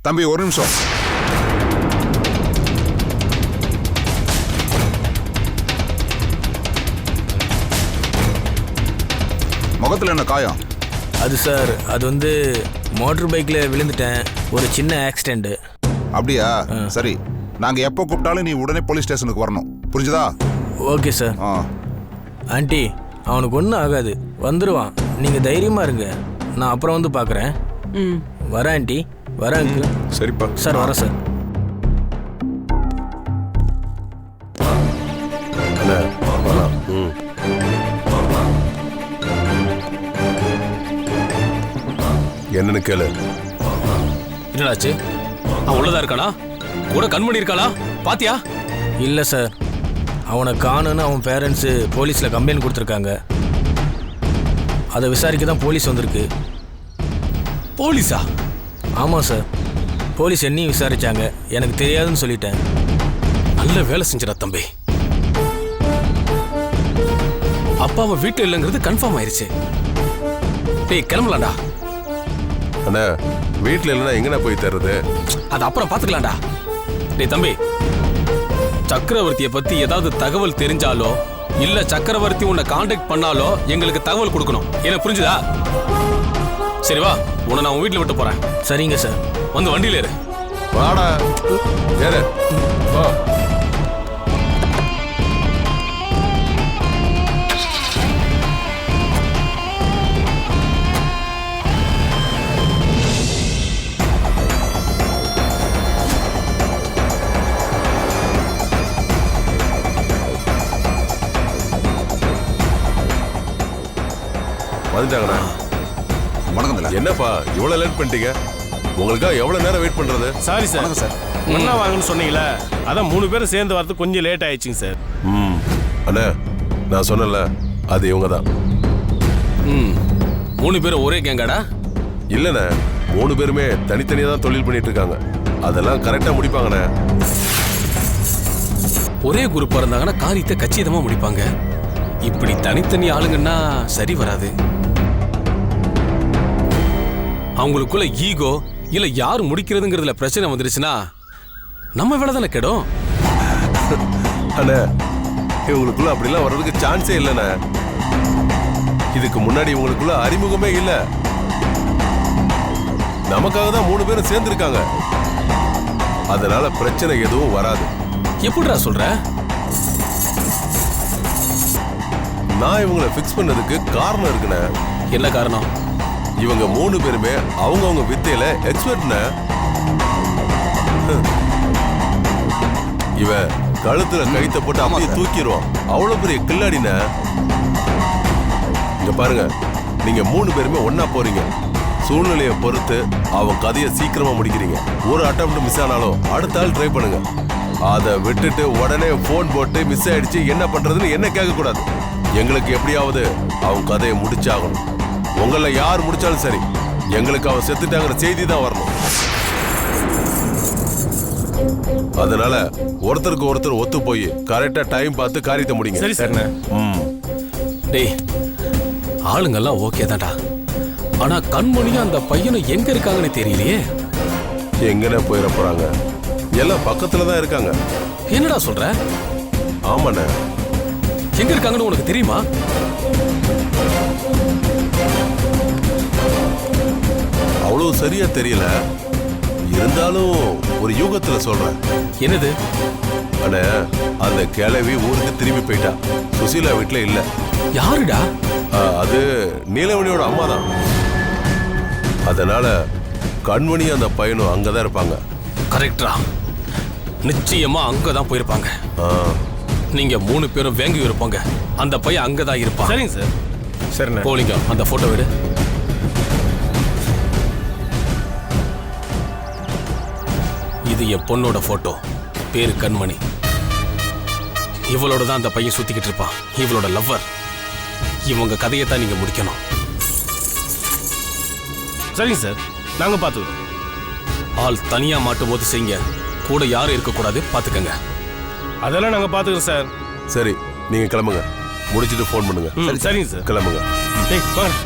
தம்பி ஒரு நிமிஷம். முகத்துல என்ன காயம்? அது சார், அது வந்து மோட்டர் பைக்கில் விழுந்துட்டேன், ஒரு சின்ன ஆக்சிடென்ட். அப்படியா? சரி, நாங்கள் எப்போ கூப்பிட்டாலும் நீ உடனே போலீஸ் ஸ்டேஷனுக்கு வரணும், புரிஞ்சுதா? Okay sir. ஆண்டி, அவனுக்கு ஒன்றும் ஆகாது, வந்துடுவான், நீங்கள் தைரியமாக இருங்க. நான் அப்புறம் வந்து பார்க்குறேன். வரேன் ஆண்டி, வரேன் அங்கிள். சரிப்பா சார், வரேன் சார். என்னன்னு கேளு. என்னடாச்சு? அவன் உள்ளதா இருக்கானா? கூட கண்மணி இருக்காளா? பாத்தியா? இல்லை சார், அவனை காணுன்னு அவன் பேரண்ட்ஸு போலீஸில் கம்ப்ளைண்ட் கொடுத்துருக்காங்க. அதை விசாரிக்க தான் போலீஸ் வந்திருக்கு. போலீஸா? ஆமாம் சார், போலீஸ் என்னையும் விசாரிச்சாங்க, எனக்கு தெரியாதுன்னு சொல்லிட்டேன். நல்ல வேலை செஞ்சடா தம்பி. அப்பாவை வீட்டில் இல்லைங்கிறது கன்ஃபார்ம் ஆயிருச்சு. டேய் கிளம்பலாம்டா. அண்ணா, வீட்டில் இல்லைன்னா எங்கண்ணா போய் தர்றது? அது அப்புறம் பார்த்துக்கலாம்டா. டேய் தம்பி, சக்கரவர்த்தியை பத்தி ஏதாவது தகவல் தெரிஞ்சாலோ இல்ல சக்கரவர்த்தி உன்னை கான்டாக்ட் பண்ணாலோ எங்களுக்கு தகவல் கொடுக்கணும். எனக்கு புரிஞ்சுதா? சரி வா, உன்னை நான் உன் வீட்டில் விட்டு போறேன். சரிங்க சார். வந்து வண்டியில ஏறு. வாடா ஏறு. வா. வந்துட்டாங்கண்ணா. வணக்கம். என்னப்பா இவ்வளவு லேட் பண்ணிட்டீங்க? உங்களுக்காக எவ்வளவு நேரம் வெயிட் பண்றது? Sorry sir. வணக்கம் சார். ஒன்னா வாங்கன்னு சொன்னீங்களா, அதான் 3 பேரும் சேர்ந்து வரது கொஞ்சம் லேட் ஆயிடுச்சுங்க சார். அண்ணா, நான் சொன்னல, அது இவங்க தான். 3 பேரும் ஒரே கேங்காடா? இல்லண்ணே, 3 பேருமே தனித்தனியா தான் தொழில் பண்ணிட்டு இருக்காங்க. அதெல்லாம் கரெக்டா முடிப்பாங்கண்ணே. ஒரே குரூப்பா இருந்தாங்கன்னா காரியத்தை கச்சிதமா முடிப்பாங்க. இப்படி தனித்தனி ஆளுங்கன்னா சரி வராது. அவங்களுக்குள்ள ஈகோ இல்ல யார் முடிக்கிறதுங்கிறதுல பிரச்சனை வந்துருச்சுன்னா நம்ம வேலை தானே கெடும். அண்ணா, இவங்களுக்குள்ள அப்படிலாம் வர்றதுக்கு சான்ஸே இல்லைண்ணே. இதுக்கு முன்னாடி இவங்களுக்குள்ள அறிமுகமே இல்ல. நமக்காக தான் 3 பேரும் சேர்ந்துருக்காங்க. அதனால பிரச்சனை எதுவும் வராது. எப்படிடா சொல்ற? நான் இவங்களை ஃபிக்ஸ் பண்ணதுக்கு காரணம் இருக்குண்ணே. என்ன காரணம்? இவங்க 3 பேருமே அவங்கவுங்க வித்தையில எக்ஸ்பர்ட்ண்ணே. இவன் கழுத்துல கழுத்தை போட்டு அப்படியே தூக்கிடுவான். அவ்வளவு பெரிய கில்லாடின. இங்க பாருங்க, நீங்க 3 பேருமே ஒன்னா போறீங்க. சூழ்நிலையை பொறுத்து அவன் கதையை சீக்கிரமா முடிக்கிறீங்க. ஒரு அட்டெம்ப்ட் மிஸ் ஆனாலும் அடுத்த ஆள் ட்ரை பண்ணுங்க. அதை விட்டுட்டு உடனே போன் போட்டு மிஸ் ஆயிடுச்சு என்ன பண்றதுன்னு என்ன கேட்க கூடாது. எங்களுக்கு எப்படியாவது அவன் கதையை முடிச்சாகணும். உங்கள யார் முடிச்சாலும் சரி, எங்களுக்கு அவன் செத்துட்டாங்கிற செய்தி தான் வரணும். அதனால ஒருத்தருக்கு ஒருத்தர் ஒத்து போய் கரெக்டா டைம் பார்த்து காரியத்தை முடிங்க. சரி சார். டேய், ஆளுங்கெல்லாம் ஓகே தான்டா. ஆனா கண்மணியும் அந்த பையனும் எங்க இருக்காங்கன்னு தெரியலையே. எங்கன்னு போயிட போறாங்க? எல்லாம் பக்கத்துல தான் இருக்காங்க. என்னடா சொல்ற? ஆமாண்ணே. எங்க இருக்காங்கன்னு உனக்கு தெரியுமா? அவ்வளவு சரியா தெரியல, இருந்தாலும் ஒரு யூகத்துல சொல்றேன். என்னது? அண்ணே, அந்த கிழவி ஊருக்கு திரும்பி போயிட்டா. சுசீலா வீட்டுல இல்ல. யாருடா? அது நீலமணியோட அம்மா தான். அதனால கண்மணி அந்த பையனும் அங்கதான் இருப்பாங்க. கரெக்டா, நிச்சயமா அங்கதான் போயிருப்பாங்க. நீங்க 3 பேரும் வேங்கி இருப்பாங்க. அந்த பையன் அங்கதான் இருப்பான். சரிங்க சார். சரிண்ணே. போலிங்க, அந்த போட்டோ விடு. இது என் பொண்ணோட போட்டோ. பேரு கண்மணி. இவளோட தான் அந்த பையன் சுத்திக்கிட்டு இருப்பான். இவளோட லவ்வர். இவங்க கதையை தான் நீங்க முடிக்கணும். சரிங்க சார், நாங்க பார்த்துக்கிறோம். ஆள் தனியா மாட்டும் போது செய்யுங்க. கூட யாரும் இருக்கக்கூடாது, பாத்துக்கங்க. அதெல்லாம் நாங்க பார்த்துக்கிறோம் சார். சரி, நீங்க கிளம்புங்க. முடிச்சிட்டு போன் பண்ணுங்க. சரிங்க சார். கிளம்புங்க. டேய் வாங்க.